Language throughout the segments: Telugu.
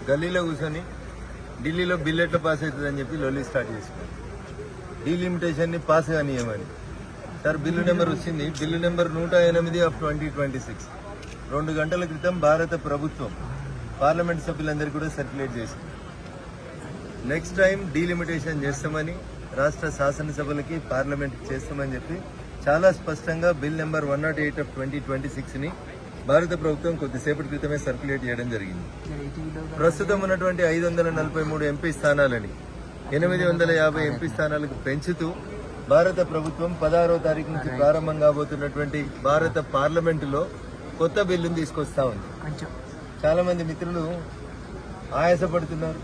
గల్లీలో కూర్చొని ఢిల్లీలో బిల్ ఎట్లా పాస్ అవుతుందని చెప్పి లొల్లి స్టార్ట్ చేసుకున్నాం. డీలిమిటేషన్ని పాస్ కానియమని. సార్ బిల్లు నెంబర్ వచ్చింది, బిల్లు నెంబర్ 108/2026. 2 గంటల క్రితం భారత ప్రభుత్వం పార్లమెంట్ సభ్యులందరికీ కూడా సర్క్యులేట్ చేసింది. నెక్స్ట్ టైం డీలిమిటేషన్ చేస్తామని రాష్ట్ర శాసనసభలకి పార్లమెంట్కి చేస్తామని చెప్పి చాలా స్పష్టంగా బిల్ నెంబర్ 108/2026ని భారత ప్రభుత్వం కొద్దిసేపటి క్రితమే సర్క్యులేట్ చేయడం జరిగింది. ప్రస్తుతం ఉన్నటువంటి 543 ఎంపీ స్థానాలని 850 ఎంపీ స్థానాలకు పెంచుతూ భారత ప్రభుత్వం 16వ తారీఖు నుంచి ప్రారంభం కాబోతున్నటువంటి భారత పార్లమెంటులో కొత్త బిల్లును తీసుకొస్తా ఉంది. చాలా మంది మిత్రులు ఆయాసపడుతున్నారు,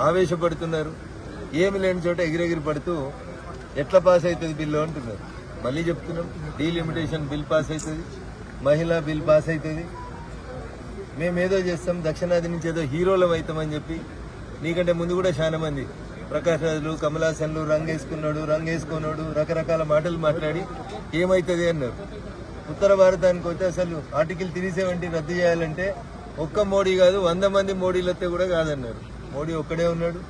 ఆవేశపడుతున్నారు, ఏమి లేని చోట ఎగిరెగిరి పడుతూ ఎట్లా పాస్ అవుతుంది బిల్లు అంటున్నారు. మళ్ళీ చెప్తున్నాం, డీలిమిటేషన్ బిల్ పాస్ అవుతుంది, మహిళా బిల్ పాస్ అవుతుంది, మేమేదో చేస్తాం, దక్షిణాది నుంచి ఏదో హీరోలం అవుతామని చెప్పి నీకంటే ముందు కూడా చాలా మంది ప్రకాష్ రాజులు, కమలాసన్లు రంగేసుకున్నాడు రకరకాల మాటలు మాట్లాడి ఏమవుతుంది అన్నారు. ఉత్తర భారతానికి వస్తే అసలు ఆర్టికల్ 370 రద్దు చేయాలంటే ఒక్క మోడీ కాదు 100 మంది మోడీలు వస్తే కూడా కాదన్నారు. మోడీ ఒక్కడే ఉన్నాడు.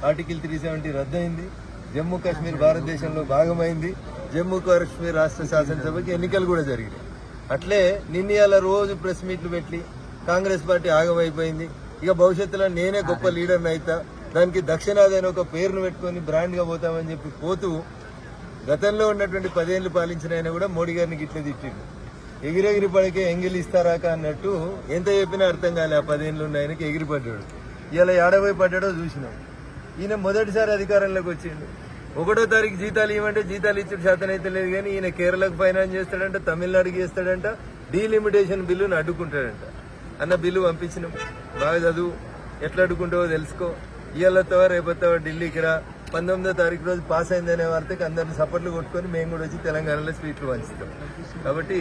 ఆర్టికల్ 370 రద్దయింది. జమ్మూ కాశ్మీర్ భారతదేశంలో భాగమైంది. జమ్మూ కాశ్మీర్ రాష్ట్ర శాసనసభకి ఎన్నికలు కూడా జరిగినాయి. అట్లే నిన్నయాల రోజు ప్రెస్ మీట్లు పెట్టి కాంగ్రెస్ పార్టీ ఆగమైపోయింది, ఇక భవిష్యత్తులో నేనే గొప్ప లీడర్ని అవుతా, దానికి దక్షిణాది అని ఒక పేరును పెట్టుకుని బ్రాండ్గా పోతామని చెప్పి పోతూ గతంలో ఉన్నటువంటి 10 ఏళ్లు పాలించిన ఆయన కూడా మోడీ గారిని గిట్ల తిట్టిండు. ఎగిరెగిరి పడికే ఎంగిలి ఇస్తారాక అన్నట్టు ఎంత చెప్పినా అర్థం కాలే. ఆ 10 ఏళ్ళు ఉన్న ఆయనకి ఎగిరిపడ్డాడు. ఇలా ఏడవై పడ్డాడో చూసినాం. ఈయన మొదటిసారి అధికారంలోకి వచ్చిండు. 1వ తారీఖు జీతాలు ఇవ్వమంటే జీతాలు ఇచ్చుడు శాతం అయితే లేదు, కానీ ఈయన కేరళకు ఫైనాన్స్ చేస్తాడంట, తమిళనాడుకి చేస్తాడంట, డీలిమిటేషన్ బిల్లును అడ్డుకుంటాడంట. అన్న బిల్లు పంపించినాం, బాగా చదువు, ఎట్లా అడ్డుకుంటావో తెలుసుకో, ఇవాళతో రేపతో ఢిల్లీకి రా, 19వ తారీఖు రోజు పాస్ అయిందనే వార్తకి అందరిని సపోర్ట్లు కొట్టుకొని మేము కూడా వచ్చి తెలంగాణలో స్వీట్లు పంచుతాం. కాబట్టి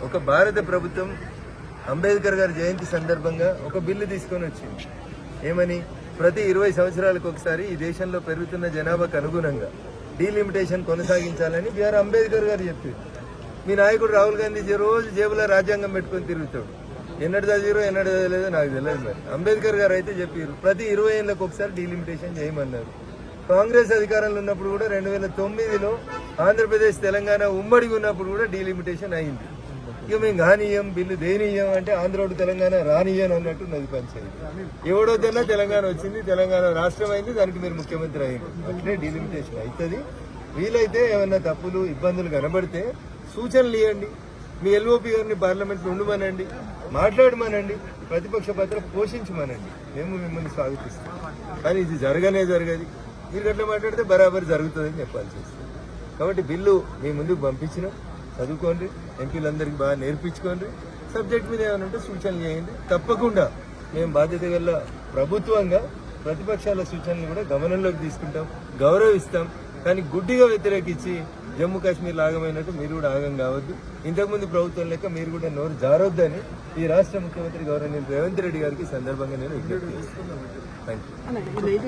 ఒక భారత ప్రభుత్వం అంబేద్కర్ గారి జయంతి సందర్భంగా ఒక బిల్లు తీసుకొని వచ్చింది. ఏమని, ప్రతి 20 సంవత్సరాలకు ఒకసారి ఈ దేశంలో పెరుగుతున్న జనాభాకు అనుగుణంగా డీలిమిటేషన్ కొనసాగించాలని బిఆర్ అంబేద్కర్ గారు చెప్పారు. మీ నాయకుడు రాహుల్ గాంధీ రోజు జేబులో రాజ్యాంగం పెట్టుకొని తిరుగుతాడు. ఎన్నడు చదివారో ఎన్నడు చదవలేదో నాకు తెలియదు. మరి అంబేద్కర్ గారు అయితే చెప్పారు ప్రతి 20 ఏళ్ళకు ఒకసారి డీలిమిటేషన్ చేయమన్నారు. కాంగ్రెస్ అధికారంలో ఉన్నప్పుడు కూడా 2009లో ఆంధ్రప్రదేశ్ తెలంగాణ ఉమ్మడిగా ఉన్నప్పుడు కూడా డీలిమిటేషన్ అయింది. ఇక మేము కానీయం బిల్లు దేనీయం అంటే ఆంధ్రోడు తెలంగాణ రానియం అన్నట్టు నది పంచాయతీ. ఎవడోదన్నా తెలంగాణ వచ్చింది, తెలంగాణ రాష్ట్రం అయింది, దానికి మీరు ముఖ్యమంత్రి అయ్యింది. అట్లే డీలిమిటేషన్ అవుతుంది. వీలైతే ఏమన్నా తప్పులు ఇబ్బందులు కనబడితే సూచనలు ఇవ్వండి. మీ ఎల్ఓపి గారిని పార్లమెంట్లో ఉండమనండి, మాట్లాడమనండి, ప్రతిపక్ష పాత్ర పోషించమనండి. మేము మిమ్మల్ని స్వాగతిస్తాం. కానీ ఇది జరగదు. మీరు అట్లా మాట్లాడితే బరాబర్ జరుగుతుందని చెప్పాల్సి వస్తుంది. కాబట్టి బిల్లు మీ ముందుకు పంపించినాం, చదువుకోండి, ఎంపీలందరికీ బాగా నేర్పించుకోండి, సబ్జెక్ట్ మీద ఏమైనా ఉంటే సూచనలు చేయండి. తప్పకుండా మేము బాధ్యత గల ప్రభుత్వంగా ప్రతిపక్షాల సూచనలు కూడా గమనంలోకి తీసుకుంటాం, గౌరవిస్తాం. కానీ గుడ్డిగా వ్యతిరేకించి జమ్మూ కాశ్మీర్ ఆగమైనట్టు మీరు కూడా ఆగం కావద్దు. ఇంతకుముందు ప్రభుత్వం లెక్క మీరు కూడా నోరు జారొద్దని ఈ రాష్ట్ర ముఖ్యమంత్రి గౌరవనీయులు రేవంత్ రెడ్డి గారికి సందర్భంగా నేను విజ్ఞప్తి చేస్తున్నాను. Thank you.